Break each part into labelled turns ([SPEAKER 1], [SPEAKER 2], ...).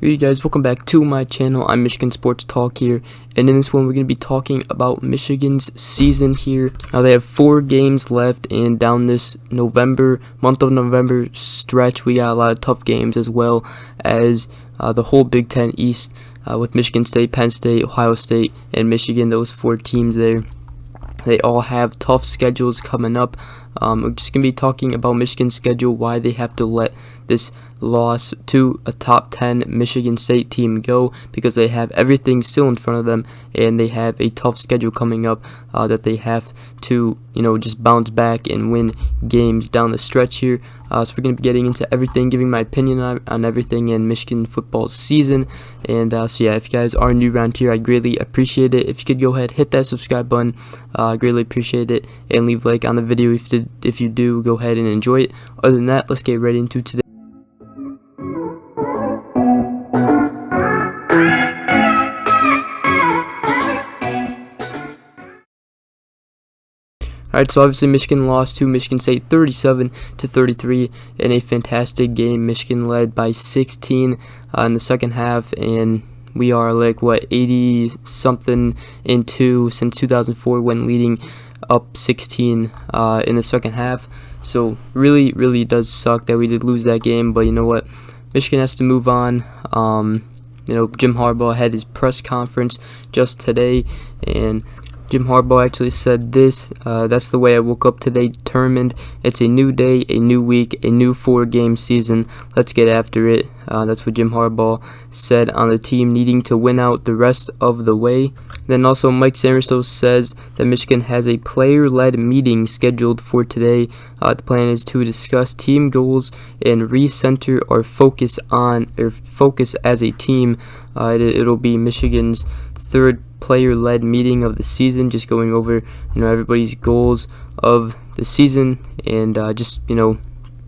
[SPEAKER 1] Hey guys, welcome back to my channel. I'm Michigan Sports Talk here, and in this one we're going to be talking about Michigan's season here. Now they have 4 games left, and down this month of November stretch, we got a lot of tough games as well as the whole Big Ten East with Michigan State, Penn State, Ohio State, and Michigan. Those 4 teams there, they all have tough schedules coming up. We're just going to be talking about Michigan's schedule, why they have to let this loss to a top 10 Michigan State team go, because they have everything still in front of them, and they have a tough schedule coming up that they have to, just bounce back and win games down the stretch here. So we're going to be getting into everything, giving my opinion on everything in Michigan football season. And so yeah, if you guys are new around here, I greatly appreciate it. If you could go ahead, hit that subscribe button, greatly appreciate it, and leave a like on the video if you do go ahead and enjoy it. Other than that, let's get right into today. Alright, so obviously Michigan lost to Michigan State 37-33 in a fantastic game. Michigan led by 16 in the second half, and we are 80 something in 2 since 2004 when leading up 16 in the second half. So really does suck that we did lose that game, but you know what, Michigan has to move on. Jim Harbaugh had his press conference just today, and Jim Harbaugh actually said this: that's the way I woke up today, determined. It's a new day, a new week, a new 4-game season. Let's get after it. That's what Jim Harbaugh said on the team needing to win out the rest of the way. Then also Mike Samerso says that Michigan has a player-led meeting scheduled for today. The plan is to discuss team goals and recenter our focus as a team. It'll be Michigan's 3rd player-led meeting of the season, just going over everybody's goals of the season, and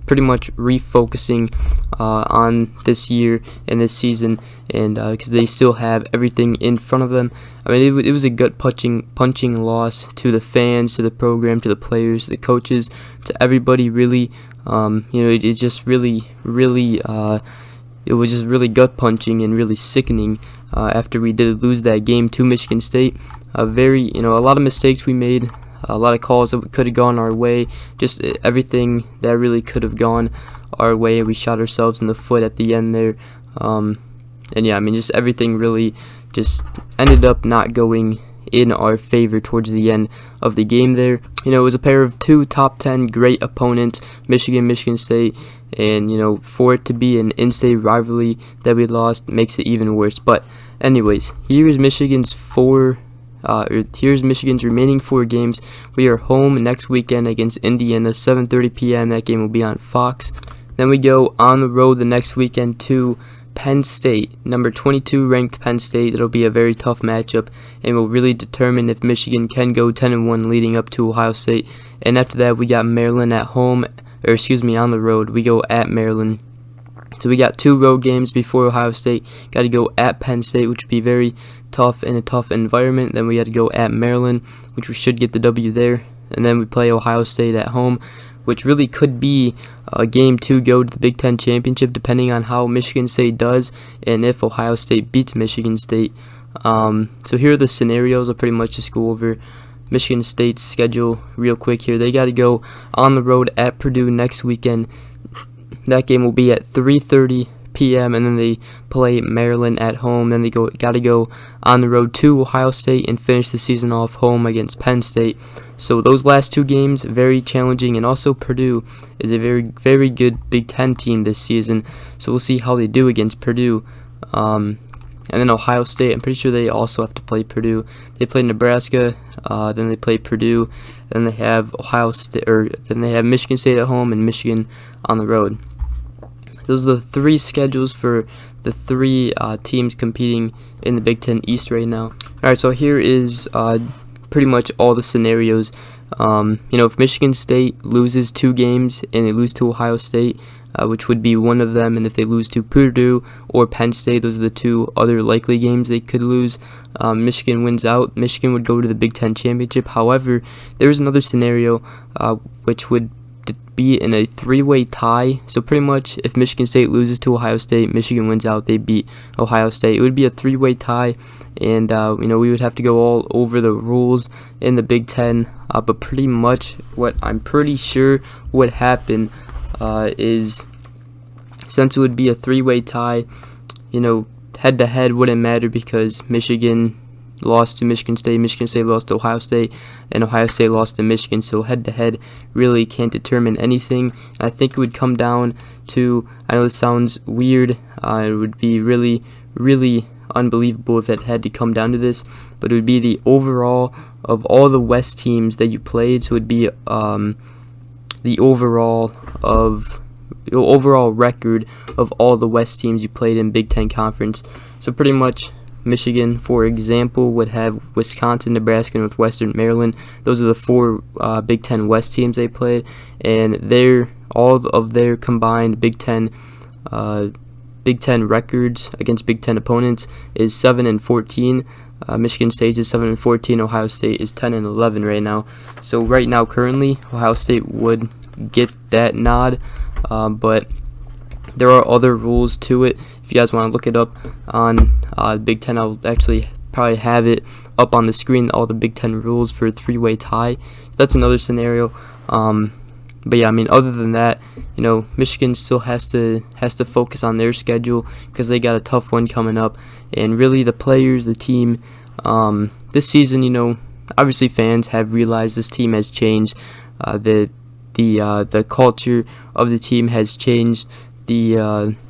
[SPEAKER 1] pretty much refocusing on this year and this season, and because they still have everything in front of them. I mean, it was a gut punching loss to the fans, to the program, to the players, to the coaches, to everybody. Really, it just really it was just really gut punching and really sickening after we did lose that game to Michigan State. A lot of mistakes we made, a lot of calls that could have gone our way, just everything that really could have gone our way. We shot ourselves in the foot at the end there. And yeah, I mean, just everything really just ended up not going in our favor towards the end of the game there. It was a pair of 2 top 10 great opponents, Michigan State, and for it to be an in-state rivalry that we lost makes it even worse. But anyways, here's Michigan's remaining 4 games. We are home next weekend against Indiana, 7:30 p.m. That game will be on Fox. Then we go on the road the next weekend to Penn State, number 22 ranked Penn State. It'll be a very tough matchup and will really determine if Michigan can go 10-1 leading up to Ohio State. And after that, we got Maryland on the road. We go at Maryland. So we got 2 road games before Ohio State. Got to go at Penn State, which would be very tough in a tough environment. Then we got to go at Maryland, which we should get the W there. And then we play Ohio State at home, which really could be a game to go to the Big Ten Championship, depending on how Michigan State does and if Ohio State beats Michigan State. So here are the scenarios. I'll pretty much just go over Michigan State's schedule real quick here. They got to go on the road at Purdue next weekend. That game will be at 3:30 p.m. and then they play Maryland at home. Then they got to go on the road to Ohio State and finish the season off home against Penn State. So those last 2 games, very challenging, and also Purdue is a very good Big Ten team this season. So we'll see how they do against Purdue. And then Ohio State, I'm pretty sure they also have to play Purdue. They play Nebraska, then they play Purdue, then they have then they have Michigan State at home and Michigan on the road. Those are the 3 schedules for the 3 teams competing in the Big Ten East right now. Alright, so here is pretty much all the scenarios. If Michigan State loses 2 games and they lose to Ohio State, which would be one of them, and if they lose to Purdue or Penn State, those are the 2 other likely games they could lose. Michigan wins out. Michigan would go to the Big Ten Championship. However, there's another scenario which would be in a three-way tie. So pretty much if Michigan State loses to Ohio State, Michigan wins out, they beat Ohio State. It would be a three-way tie, and we would have to go all over the rules in the Big Ten. But pretty much what I'm pretty sure would happen is, since it would be a three-way tie, head-to-head wouldn't matter because Michigan lost to Michigan State lost to Ohio State, and Ohio State lost to Michigan, so head-to-head really can't determine anything. I think it would come down to, I know this sounds weird, it would be really, really unbelievable if it had to come down to this, but it would be the overall of all the West teams that you played, so it would be the overall record of all the West teams you played in Big Ten Conference. So pretty much Michigan, for example, would have Wisconsin, Nebraska, Northwestern, Maryland. Those are the four Big Ten West teams they played, and all of their combined Big Ten records against Big Ten opponents is 7-14. Michigan State is 7-14. Ohio State is 10-11 right now. So right now, currently, Ohio State would get that nod, but there are other rules to it. If you guys want to look it up on Big Ten, I'll actually probably have it up on the screen, all the Big Ten rules for a three-way tie. That's another scenario. But yeah, other than that, Michigan still has to focus on their schedule because they got a tough one coming up. And really, the players, the team, this season, obviously fans have realized this team has changed. The culture of the team has changed. The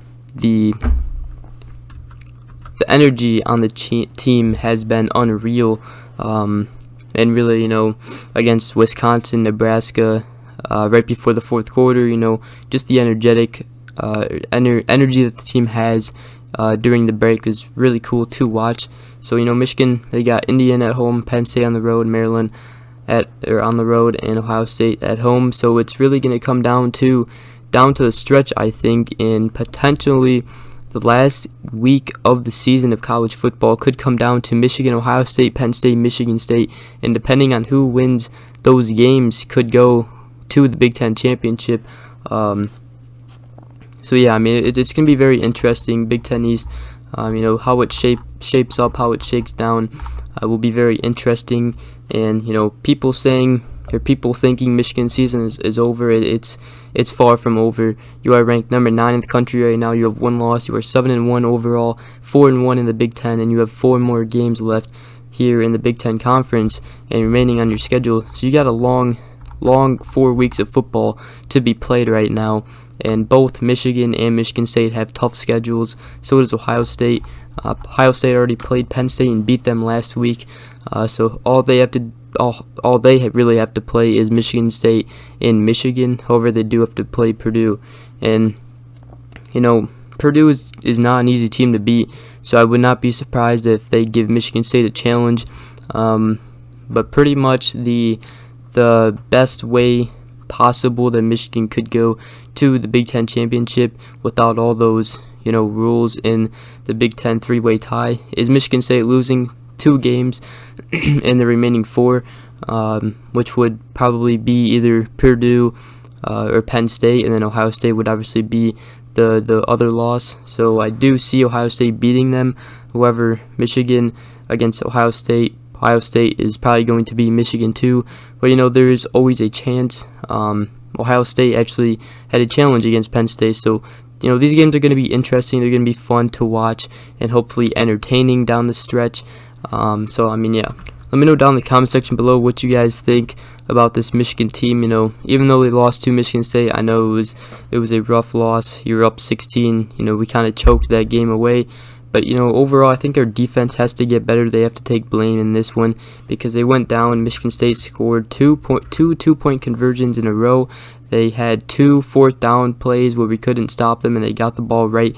[SPEAKER 1] energy on the team has been unreal, and really, against Wisconsin, Nebraska, right before the fourth quarter, just the energy that the team has during the break is really cool to watch. So, Michigan, they got Indiana at home, Penn State on the road, Maryland on the road, and Ohio State at home. So it's really going to come down to the stretch, I think, in potentially the last week of the season of college football could come down to Michigan, Ohio State, Penn State, Michigan State, and depending on who wins those games could go to the Big Ten championship. So yeah, it's going to be very interesting. Big Ten East, how it shapes up, how it shakes down, will be very interesting. And people thinking Michigan season is over. It's far from over. You are ranked number 9 in the country right now. You have 1 loss. You are 7-1 overall, 4-1 in the Big Ten, and you have 4 more games left here in the Big Ten Conference and remaining on your schedule. So you got a long 4 weeks of football to be played right now. And both Michigan and Michigan State have tough schedules. So does Ohio State. Ohio State already played Penn State and beat them last week. So all they really have to play is Michigan State in Michigan. However, they do have to play Purdue, and Purdue is not an easy team to beat. So I would not be surprised if they give Michigan State a challenge. But pretty much the best way possible that Michigan could go to the Big Ten championship without all those rules in the Big Ten three-way tie is Michigan State losing 2 games in the remaining 4, which would probably be either Purdue or Penn State, and then Ohio State would obviously be the other loss. So I do see Ohio State beating them. However, Michigan against Ohio State is probably going to be Michigan too, but there is always a chance. Ohio State actually had a challenge against Penn State, so these games are going to be interesting. They're going to be fun to watch and hopefully entertaining down the stretch. So yeah, let me know down in the comment section below what you guys think about this Michigan team. Even though they lost to Michigan State, I know it was a rough loss. You're up 16. We kind of choked that game away. But overall, I think our defense has to get better. They have to take blame in this one because they went down. Michigan State scored two-point conversions in a row. They had 2 4th down plays where we couldn't stop them, and they got the ball right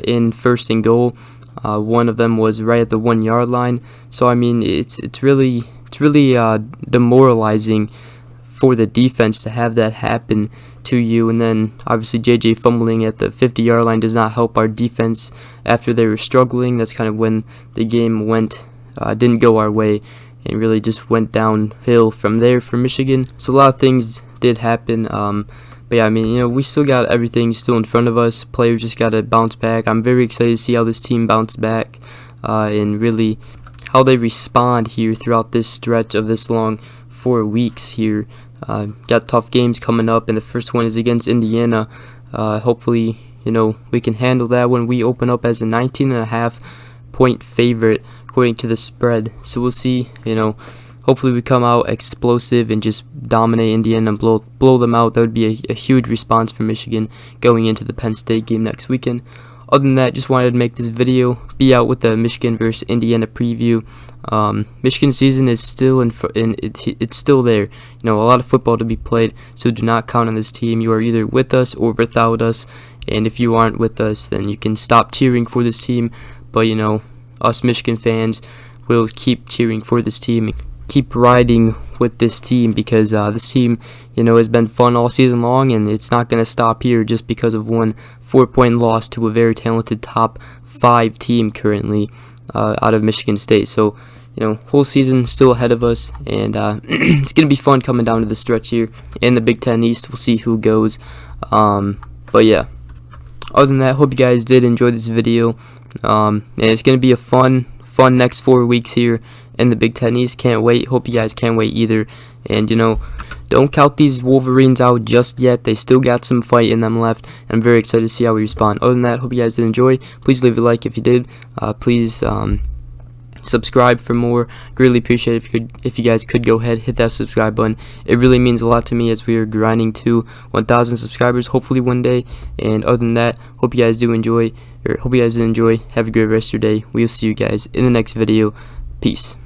[SPEAKER 1] in 1st and goal. One of them was right at the 1-yard line. So it's really demoralizing for the defense to have that happen to you, and then obviously JJ fumbling at the 50-yard line does not help our defense after they were struggling. That's kind of when the game didn't go our way and really just went downhill from there for Michigan. So a lot of things did happen. But yeah, I mean, you know, we still got everything still in front of us. Players just got to bounce back. I'm very excited to see how this team bounces back and really how they respond here throughout this stretch of this long 4 weeks here. Got tough games coming up, and the first one is against Indiana. Hopefully, you know, we can handle that when we open up as a 19.5 point favorite according to the spread. So we'll see, you know, hopefully we come out explosive and just dominate Indiana and blow them out. That would be a huge response for Michigan going into the Penn State game next weekend. Other than that, just wanted to make this video, be out with the Michigan versus Indiana preview. Michigan season is still it's still there. You know, a lot of football to be played, so do not count on this team. You are either with us or without us, and if you aren't with us, then you can stop cheering for this team. But you know, us Michigan fans will keep cheering for this team, keep riding with this team, because this team, you know, has been fun all season long, and it's not going to stop here just because of one 4-point loss to a very talented top 5 team currently out of Michigan State. So, you know, whole season still ahead of us, and it's going to be fun coming down to the stretch here in the Big Ten East. We'll see who goes. But yeah, other than that, hope you guys did enjoy this video, and it's going to be a fun next 4 weeks here in the Big Ten East. Can't wait. Hope you guys can't wait either. And you know, don't count these Wolverines out just yet. They still got some fight in them left, and I'm very excited to see how we respond. Other than that, hope you guys did enjoy. Please leave a like if you did. Please subscribe for more. Greatly appreciate it if you guys could go ahead, hit that subscribe button. It really means a lot to me as we are grinding to 1,000 subscribers hopefully one day. And other than that, hope you guys do enjoy, or hope you guys did enjoy. Have a great rest of your day. We'll see you guys in the next video. Peace.